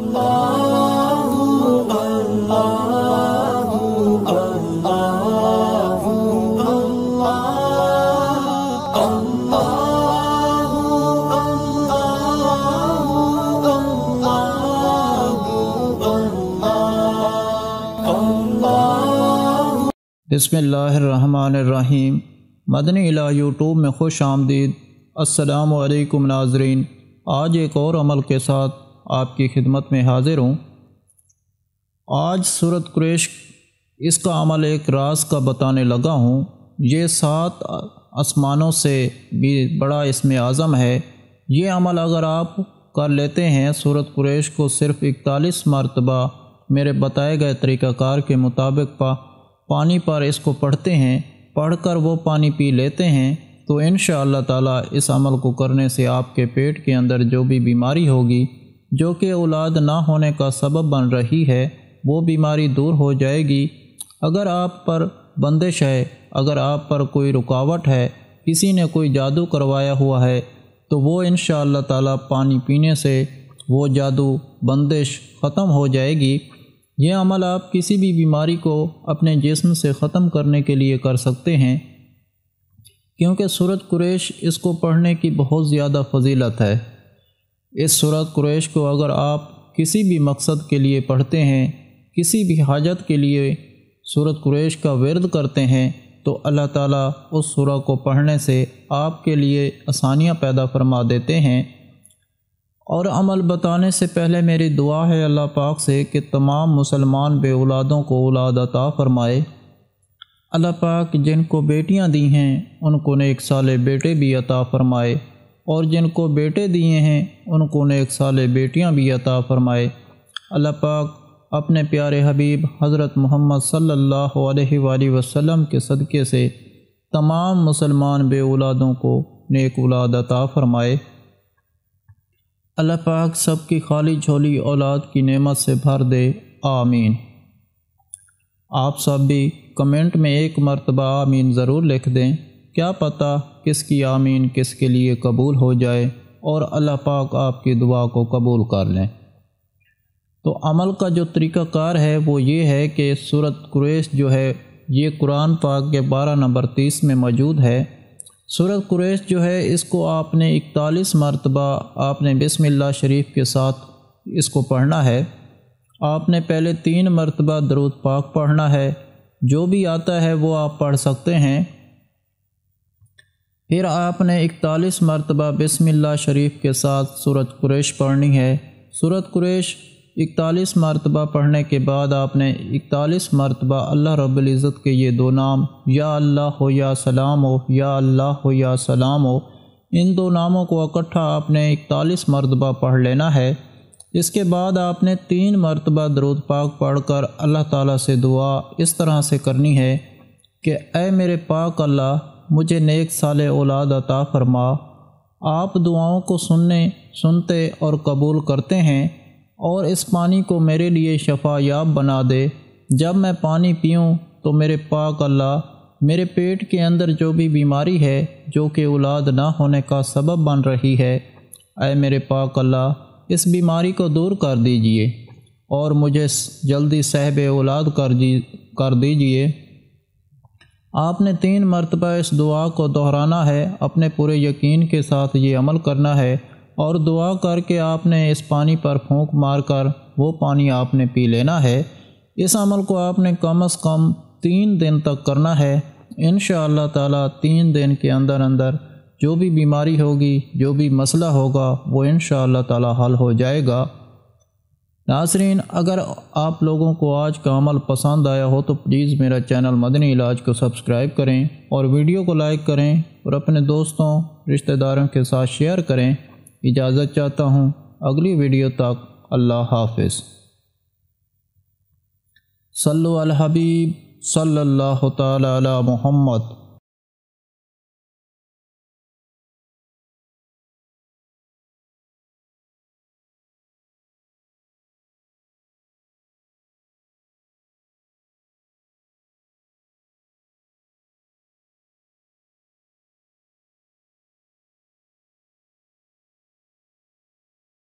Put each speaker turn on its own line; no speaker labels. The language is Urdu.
بسم اللہ الرحمن الرحیم۔ مدنی الہ یوٹیوب میں خوش آمدید۔ السلام علیکم ناظرین، آج ایک اور عمل کے ساتھ آپ کی خدمت میں حاضر ہوں۔ آج سورۃ قریش اس کا عمل ایک راز کا بتانے لگا ہوں۔ یہ 7 آسمانوں سے بھی بڑا اسم اعظم ہے۔ یہ عمل اگر آپ کر لیتے ہیں، سورۃ قریش کو صرف 41 مرتبہ میرے بتائے گئے طریقہ کار کے مطابق پانی پر اس کو پڑھتے ہیں، پڑھ کر وہ پانی پی لیتے ہیں، تو انشاءاللہ تعالیٰ اس عمل کو کرنے سے آپ کے پیٹ کے اندر جو بھی بیماری ہوگی، جو کہ اولاد نہ ہونے کا سبب بن رہی ہے، وہ بیماری دور ہو جائے گی۔ اگر آپ پر بندش ہے، اگر آپ پر کوئی رکاوٹ ہے، کسی نے کوئی جادو کروایا ہوا ہے، تو وہ انشاءاللہ تعالیٰ پانی پینے سے وہ جادو بندش ختم ہو جائے گی۔ یہ عمل آپ کسی بھی بیماری کو اپنے جسم سے ختم کرنے کے لیے کر سکتے ہیں، کیونکہ سورۃ قریش اس کو پڑھنے کی بہت زیادہ فضیلت ہے۔ اس سورۃ قریش کو اگر آپ کسی بھی مقصد کے لیے پڑھتے ہیں، کسی بھی حاجت کے لیے سورۃ قریش کا ورد کرتے ہیں، تو اللہ تعالیٰ اس سورہ کو پڑھنے سے آپ کے لیے آسانیاں پیدا فرما دیتے ہیں۔ اور عمل بتانے سے پہلے میری دعا ہے اللہ پاک سے کہ تمام مسلمان بے اولادوں کو اولاد عطا فرمائے۔ اللہ پاک جن کو بیٹیاں دی ہیں ان کو نیک صالح بیٹے بھی عطا فرمائے، اور جن کو بیٹے دیے ہیں ان کو نیک صالح بیٹیاں بھی عطا فرمائے۔ اللہ پاک اپنے پیارے حبیب حضرت محمد صلی اللہ علیہ وآلہ وسلم کے صدقے سے تمام مسلمان بے اولادوں کو نیک اولاد عطا فرمائے۔ اللہ پاک سب کی خالی جھولی اولاد کی نعمت سے بھر دے، آمین۔ آپ سب بھی کمنٹ میں ایک مرتبہ آمین ضرور لکھ دیں، کیا پتہ کس کی آمین کس کے لیے قبول ہو جائے اور اللہ پاک آپ کی دعا کو قبول کر لیں۔ تو عمل کا جو طریقہ کار ہے وہ یہ ہے کہ سورۃ قریش جو ہے یہ قرآن پاک کے 12 نمبر 30 میں موجود ہے۔ سورۃ قریش جو ہے اس کو آپ نے 41 مرتبہ آپ نے بسم اللہ شریف کے ساتھ اس کو پڑھنا ہے۔ آپ نے پہلے 3 مرتبہ درود پاک پڑھنا ہے، جو بھی آتا ہے وہ آپ پڑھ سکتے ہیں۔ پھر آپ نے 41 مرتبہ بسم اللہ شریف کے ساتھ سورۃ قریش پڑھنی ہے۔ سورۃ قریش 41 مرتبہ پڑھنے کے بعد آپ نے 41 مرتبہ اللہ رب العزت کے یہ 2 نام یا اللہ ہو یا سلام ہو، یا اللہ ہو یا سلام ہو، ان 2 ناموں کو اکٹھا آپ نے 41 مرتبہ پڑھ لینا ہے۔ اس کے بعد آپ نے 3 مرتبہ درود پاک پڑھ کر اللہ تعالیٰ سے دعا اس طرح سے کرنی ہے کہ اے میرے پاک اللہ، مجھے نیک صالح اولاد عطا فرما۔ آپ دعاؤں کو سنتے اور قبول کرتے ہیں، اور اس پانی کو میرے لیے شفا یاب بنا دے۔ جب میں پانی پیوں تو میرے پاک اللہ میرے پیٹ کے اندر جو بھی بیماری ہے، جو کہ اولاد نہ ہونے کا سبب بن رہی ہے، اے میرے پاک اللہ اس بیماری کو دور کر دیجئے اور مجھے جلدی صاحب اولاد کر دیجئے۔ آپ نے 3 مرتبہ اس دعا کو دہرانا ہے، اپنے پورے یقین کے ساتھ یہ عمل کرنا ہے، اور دعا کر کے آپ نے اس پانی پر پھونک مار کر وہ پانی آپ نے پی لینا ہے۔ اس عمل کو آپ نے کم از کم 3 دن تک کرنا ہے۔ انشاءاللہ تعالیٰ 3 دن کے اندر جو بھی بیماری ہوگی، جو بھی مسئلہ ہوگا، وہ انشاءاللہ تعالیٰ حل ہو جائے گا۔ ناظرین، اگر آپ لوگوں کو آج کا عمل پسند آیا ہو تو پلیز میرا چینل مدنی علاج کو سبسکرائب کریں، اور ویڈیو کو لائک کریں، اور اپنے دوستوں رشتہ داروں کے ساتھ شیئر کریں۔ اجازت چاہتا ہوں، اگلی ویڈیو تک اللہ حافظ۔ صلو علی الحبیب صلی اللہ تعالی علی محمد۔